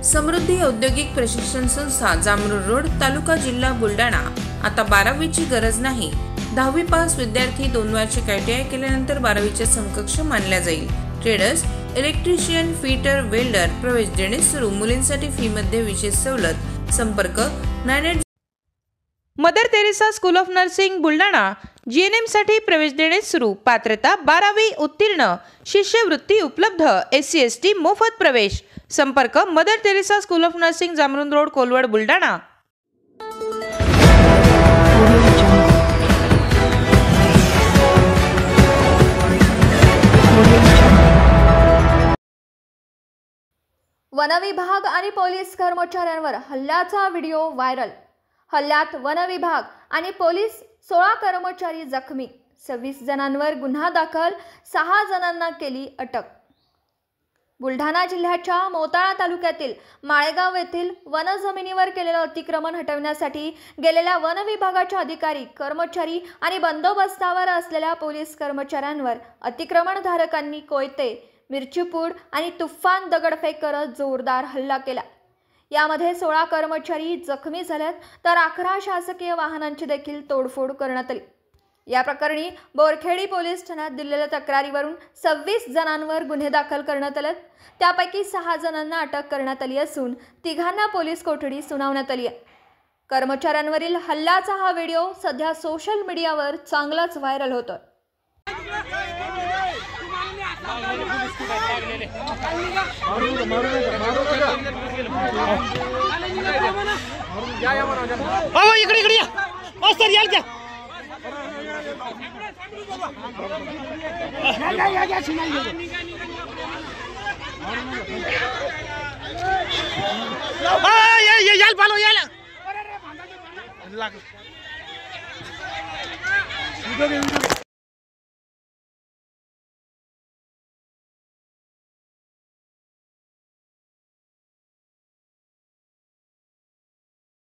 समृद्धी औद्योगिक प्रशिक्षण संस्था जामरुड रोड तालुका जिल्हा बुलढाणा। आता 12वीची गरज नाही। 10वी पास विद्यार्थी 2 वार्षिक ITI केल्यानंतर 12वीच्या समकक्ष मानल्या जाईल। ट्रेडर्स, इलेक्ट्रिशियन, फिटर, वेल्डर प्रवेश देणे सुरू। मुलींसाठी फी मध्ये विशेष सवलत। संपर्क 98 Mother Teresa school of nursing Buldhana. GNM साठी प्रवेश देणे सुरू। पात्रता 12वी उत्तीर्ण। शिष्यवृत्ती उपलब्ध। SC ST मोफत प्रवेश। संपर्क Mother Teresa school of nursing Jamrud road Kolwad Buldhana. वन विभाग आणि पोलीस कर्मचाऱ्यांवर हल्ल्याचा व्हिडिओ व्हायरल। हल्ल्यात वन विभाग आणि पोलीस 16 कर्मचारी जखमी। 26 जणांवर गुन्हा दाखल। 6 जणांना केली अटक। बुलढाणा जिल्ह्याच्या मोताळा तालुक्यातील माळेगाव येथील वन जमिनीवर केलेलं अतिक्रमण हटवण्यासाठी गेलेल्या वन विभागाच्या अधिकारी, कर्मचारी आणि बंदोबस्तावर असलेल्या पोलीस कर्मचाऱ्यांवर अतिक्रमणधारकांनी कोयते, मिरचीपूड आणि तुफान दगडफेक करत जोरदार हल्ला केला। यामध्ये 16 कर्मचारी जखमी झालेत तर 11 शासकीय वाहनांची देखील तोडफोड करण्यात आली। या प्रकरणी बोरखेडी पोलीस ठाण्यात दिलेल्या तक्रारीवरून 26 जणांवर गुन्हे दाखल करण्यात आले। त्यापैकी 6 जणांना अटक करण्यात आली असून 3घांना पोलीस कोठडी सुनावण्यात आली आहे। कर्मचाऱ्यांवरील हल्ल्याचा हा व्हिडिओ सध्या सोशल मीडियावर चांगलाच व्हायरल होतोय। इकडे याल पालो याल